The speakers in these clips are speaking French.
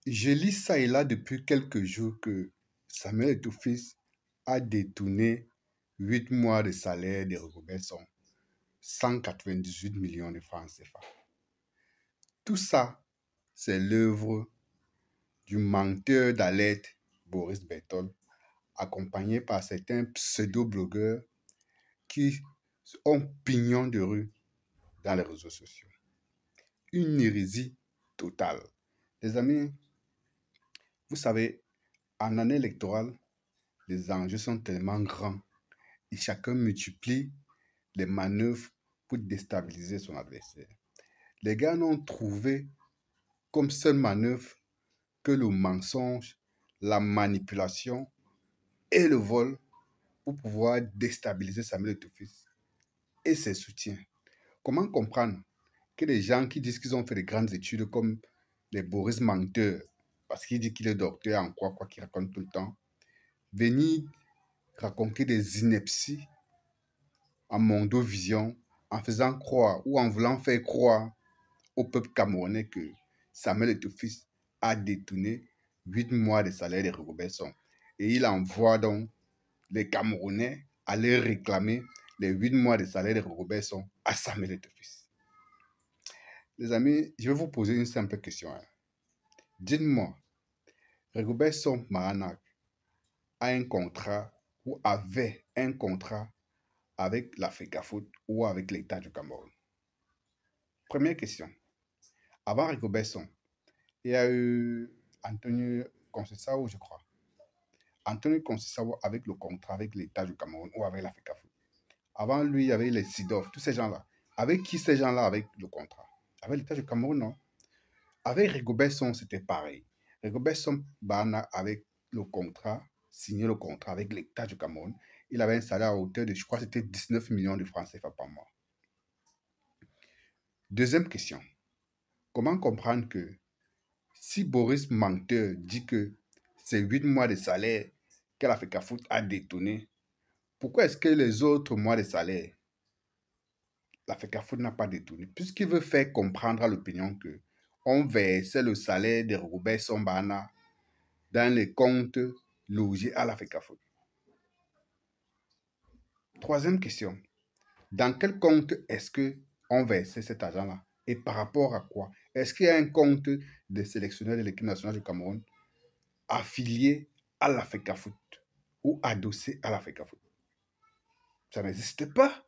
Je lis ça et là depuis quelques jours que Samuel Eto'o-Fils a détourné 8 mois de salaire de Robinson, 198 millions de francs CFA. Tout ça, c'est l'œuvre du menteur d'alerte Boris Berthold, accompagné par certains pseudo-blogueurs qui ont pignon de rue dans les réseaux sociaux. Une hérésie totale. Les amis, vous savez, en année électorale, les enjeux sont tellement grands et chacun multiplie les manœuvres pour déstabiliser son adversaire. Les gars n'ont trouvé comme seule manœuvre que le mensonge, la manipulation et le vol pour pouvoir déstabiliser Samuel Eto'o-Fils et ses soutiens. Comment comprendre que les gens qui disent qu'ils ont fait de grandes études comme les Boris menteurs, parce qu'il dit qu'il est docteur en quoi qu'il raconte tout le temps, venir raconter des inepties en mondovision, en faisant croire ou en voulant faire croire au peuple camerounais que Samuel Eto'o-Fils a détourné 8 mois de salaire de Robinson. Et il envoie donc les Camerounais aller réclamer les 8 mois de salaire de Robinson à Samuel Eto'o-Fils. Les amis, je vais vous poser une simple question. Dites-moi, Rigobert Maranac a un contrat ou avait un contrat avec l'Africafoot ou avec l'État du Cameroun? Première question. Avant Rigobert, il y a eu Antonio Conceição, je crois. Antonio Conceição avec le contrat avec l'État du Cameroun ou avec l'Africafoot. Avant lui, il y avait les Sidof, tous ces gens-là. Avec qui ces gens-là avec le contrat? Avec l'État du Cameroun, non. Avec Rigobert, c'était pareil. Rigobert Bana, avec le contrat, signé le contrat avec l'État du Cameroun, il avait un salaire à hauteur de, je crois, c'était 19 millions de francs CFA par mois. Deuxième question. Comment comprendre que si Boris Menteur dit que c'est 8 mois de salaire que l'Africafoot a détourné, pourquoi est-ce que les autres mois de salaire, l'Africafoot n'a pas détourné? Puisqu'il veut faire comprendre à l'opinion que on versait le salaire de Robert Sombana dans les comptes logés à l'Africafoot. Troisième question. Dans quel compte est-ce qu'on versait cet argent-là? Et par rapport à quoi? Est-ce qu'il y a un compte des sélectionneurs de l'équipe nationale du Cameroun affilié à l'Africafoot ou adossé à l'Africafoot? Ça n'existe pas.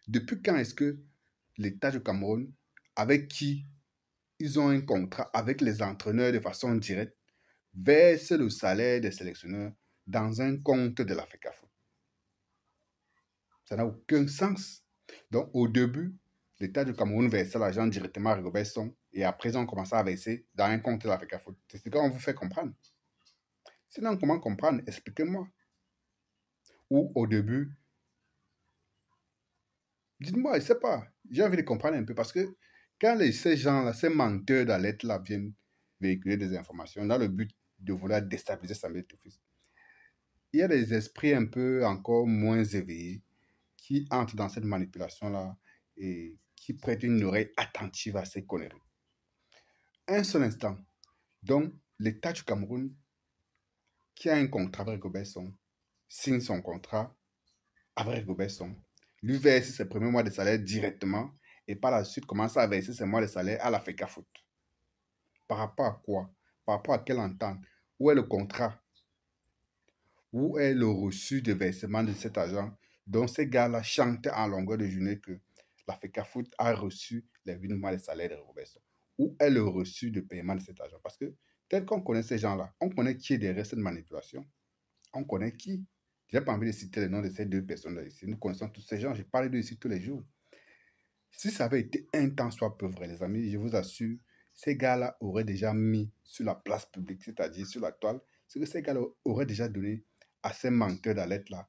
Depuis quand est-ce que l'État du Cameroun, avec qui ils ont un contrat avec les entraîneurs de façon directe, verse le salaire des sélectionneurs dans un compte de l'Africafoot? Ça n'a aucun sens. Donc, au début, l'État du Cameroun versait l'argent directement à Rigobert et après, ils ont commencé à verser dans un compte de l'Africafoot. C'est ce qu'on vous fait comprendre. Sinon, comment comprendre? Expliquez-moi. Ou au début, dites-moi, je ne sais pas. J'ai envie de comprendre un peu parce que quand ces gens-là, ces menteurs d'alerte-là viennent véhiculer des informations dans le but de vouloir déstabiliser Samuel Eto'o-Fils, il y a des esprits un peu encore moins éveillés qui entrent dans cette manipulation-là et qui prêtent une oreille attentive à ces conneries. Un seul instant. Donc, l'État du Cameroun, qui a un contrat avec Rigobert, signe son contrat avec Rigobert, lui verse ses premiers mois de salaire directement et par la suite commence à verser ses mois de salaire à l'Africafoot. Par rapport à quoi? Par rapport à quelle entente? Où est le contrat? Où est le reçu de versement de cet argent dont ces gars-là chantent en longueur de journée que l'Africafoot a reçu les 8 mois de salaire de Rigobert? Où est le reçu de paiement de cet argent? Parce que tel qu'on connaît ces gens-là, on connaît qui est derrière cette manipulation. On connaît qui. Je n'ai pas envie de citer les noms de ces deux personnes-là ici. Nous connaissons tous ces gens. Je parle d'eux ici tous les jours. Si ça avait été un temps soit peu vrai, les amis, je vous assure, ces gars-là auraient déjà mis sur la place publique, c'est-à-dire sur la toile, ce que ces gars-là auraient déjà donné à ces menteurs d'alerte-là,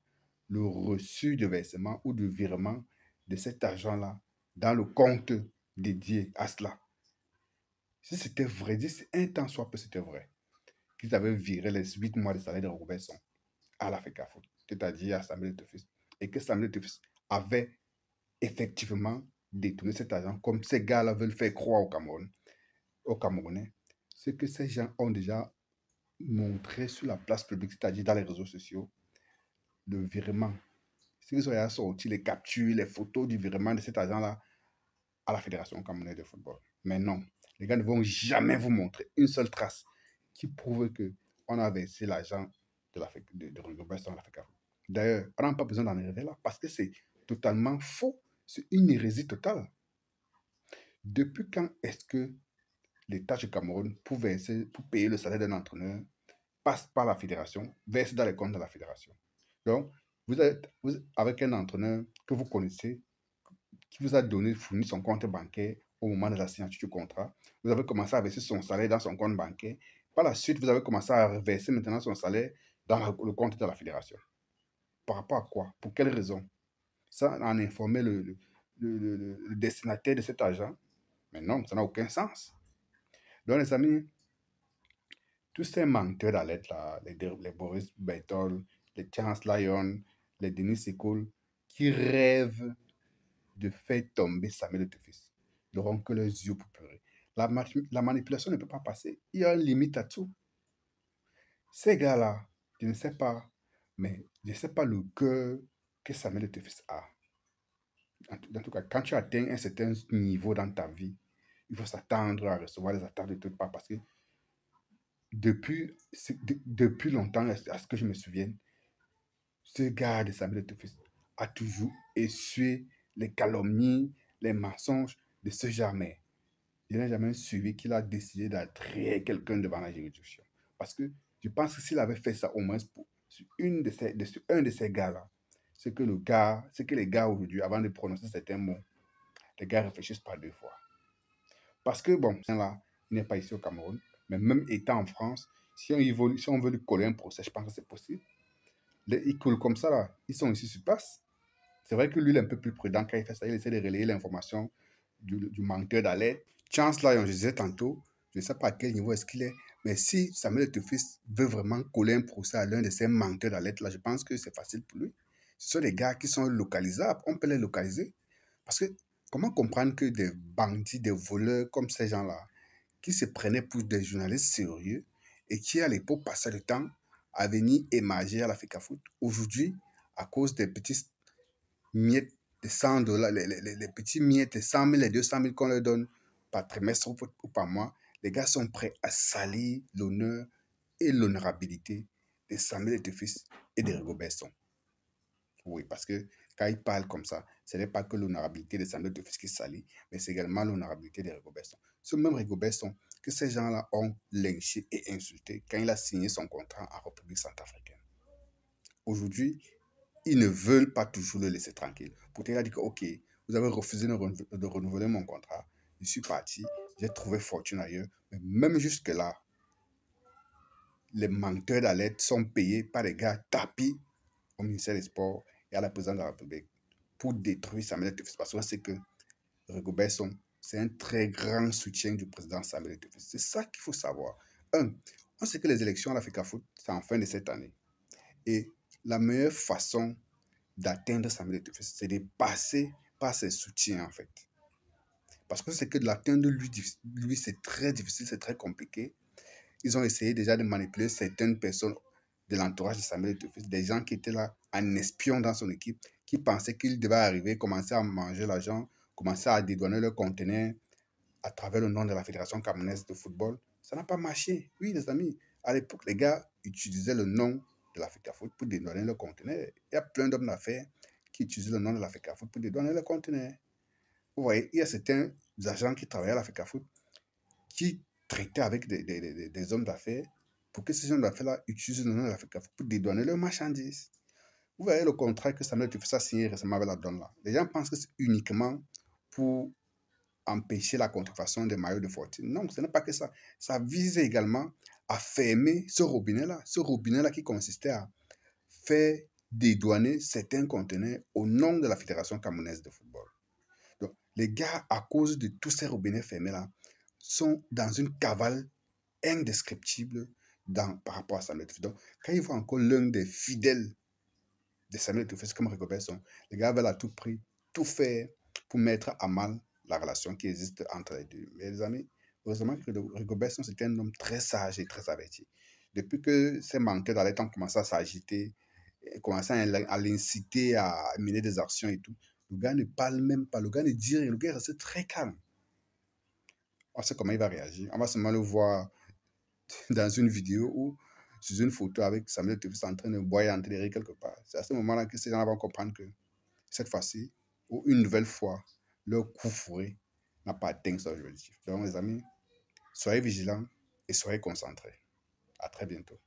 le reçu de versement ou de virement de cet argent-là dans le compte dédié à cela. Si c'était vrai, si un temps soit peu c'était vrai, qu'ils avaient viré les 8 mois de salaire de Robinson à l'Africafoot, c'est-à-dire à Samuel Eto'o-Fils, et que Samuel Eto'o-Fils avait effectivement détourné cet argent, comme ces gars-là veulent faire croire au Cameroun, aux Camerounais, ce que ces gens ont déjà montré sur la place publique, c'est-à-dire dans les réseaux sociaux, le virement. C'est qu'ils ont déjà sorti les captures, les photos du virement de cet agent-là à la Fédération camerounaise de football. Mais non, les gars ne vont jamais vous montrer une seule trace qui prouve que on a versé l'argent de Rigobert dans l'Afrique. D'ailleurs, on n'a pas besoin d'en arriver là parce que c'est totalement faux. C'est une hérésie totale. Depuis quand est-ce que l'État du Cameroun, pour verser, pour payer le salaire d'un entraîneur, passe par la fédération, verse dans les comptes de la fédération? Donc, vous êtes avec un entraîneur que vous connaissez, qui vous a donné, fourni son compte bancaire au moment de la signature du contrat. Vous avez commencé à verser son salaire dans son compte bancaire. Par la suite, vous avez commencé à verser maintenant son salaire dans le compte de la fédération. Par rapport à quoi? Pour quelle raison? Ça en informer le destinataire de cet argent? Mais non, ça n'a aucun sens. Donc, les amis, tous ces menteurs d'alerte là, les Boris Berthold, les Chance Lyon, les Denis Sekoul, qui rêvent de faire tomber Samuel Etofis, n'auront que leurs yeux pour pleurer. La manipulation ne peut pas passer. Il y a une limite à tout. Ces gars-là, je ne sais pas, mais je ne sais pas le cœur que Samuel Etofis a. En tout cas, quand tu atteins un certain niveau dans ta vie, il faut s'attendre à recevoir des attaques de toutes parts parce que depuis longtemps, à ce que je me souvienne, ce gars de Samuel Etofis a toujours essuyé les calomnies, les mensonges de ce jamais. Je n'ai jamais suivi qu'il a décidé d'attrayer quelqu'un devant la juridiction. Parce que je pense que s'il avait fait ça au moins sur un de ces gars-là, c'est que les gars aujourd'hui, avant de prononcer certains mots, les gars réfléchissent pas deux fois. Parce que, bon, là, il n'est pas ici au Cameroun, mais même étant en France, si on veut lui coller un procès, je pense que c'est possible. Ils coulent comme ça, là. Ils sont ici sur place. C'est vrai que lui, il est un peu plus prudent quand il fait ça. Il essaie de relayer l'information du menteur d'alerte. Chance, là, je disais tantôt, je ne sais pas à quel niveau est-ce qu'il est, mais si Samuel Etofis veut vraiment coller un procès à l'un de ces menteurs d'alerte, là, je pense que c'est facile pour lui. Ce sont des gars qui sont localisables. On peut les localiser. Parce que comment comprendre que des bandits, des voleurs comme ces gens-là, qui se prenaient pour des journalistes sérieux et qui, à l'époque, passaient le temps à venir émager à la FECAFOOT, aujourd'hui, à cause des petits miettes de $100, les petits miettes de 100 000 et 200 000 qu'on leur donne par trimestre ou par mois, les gars sont prêts à salir l'honneur et l'honorabilité de Samuel Etofis et de Rigobert Song. Oui, parce que quand ils parlent comme ça, ce n'est pas que l'honorabilité de Samuel Etofis qui salit, mais c'est également l'honorabilité de Rigobert Song. Ce même Rigobert Song que ces gens-là ont lynché et insulté quand il a signé son contrat en République centrafricaine. Aujourd'hui, ils ne veulent pas toujours le laisser tranquille. Pourtant, il a dit que, OK, vous avez refusé de renouveler mon contrat. Je suis parti, j'ai trouvé fortune ailleurs. Mais même jusque-là, les menteurs d'alerte sont payés par des gars tapis au ministère des Sports et à la présidence de la République pour détruire Samuel Etofis. Parce qu'on sait que Rigobert Song, c'est un très grand soutien du président Samuel Etofis. C'est ça qu'il faut savoir. On sait que les élections à l'Africa Foot, c'est en fin de cette année. Et la meilleure façon d'atteindre Samuel Etofis, c'est de passer par ses soutiens, en fait. Parce que c'est que de l'atteindre, lui c'est très difficile, c'est très compliqué. Ils ont essayé déjà de manipuler certaines personnes de l'entourage de Samuel Etofis, des gens qui étaient là en espion dans son équipe, qui pensaient qu'il devait arriver, commencer à manger l'argent, commencer à dédouaner leur conteneur à travers le nom de la Fédération camerounaise de football. Ça n'a pas marché. Oui, les amis, à l'époque, les gars utilisaient le nom de l'Africa Foot pour dédouaner leur conteneur. Il y a plein d'hommes d'affaires qui utilisent le nom de l'Africa Foot pour dédouaner leur conteneur. Vous voyez, il y a certains agents qui travaillaient à l'Africa Foot qui traitaient avec des hommes d'affaires pour que ces hommes d'affaires-là utilisent le nom de l'Africa Foot pour dédouaner leurs marchandises. Vous voyez le contrat que Samuel Etofis a signé récemment avec la donne là. Les gens pensent que c'est uniquement pour empêcher la contrefaçon des maillots de fortune. Non, ce n'est pas que ça. Ça vise également à fermer ce robinet-là qui consistait à faire dédouaner certains conteneurs au nom de la Fédération camerounaise de football. Donc, les gars, à cause de tous ces robinets fermés-là, sont dans une cavale indescriptible par rapport à Samuel Etofis. Donc, quand ils voient encore l'un des fidèles de Samuel Etofis comme Rigobert Song, les gars veulent à tout prix tout faire pour mettre à mal la relation qui existe entre les deux. Mais les amis, Heureusement que Rigobert Song, c'était un homme très sage et très averti. Depuis que ces manqueurs d'alerte ont commencé à s'agiter, et commencé à l'inciter à mener des actions et tout, le gars ne parle même pas, le gars ne dit rien, le gars reste très calme. On sait comment il va réagir. On va seulement le voir dans une vidéo ou sur une photo avec Samuel Tufis en train de boire et en train de rire quelque part. C'est à ce moment-là que ces gens vont comprendre que cette fois-ci, ou une nouvelle fois, leur coup fourré n'a pas atteint son objectif. Donc, les amis, soyez vigilants et soyez concentrés. À très bientôt.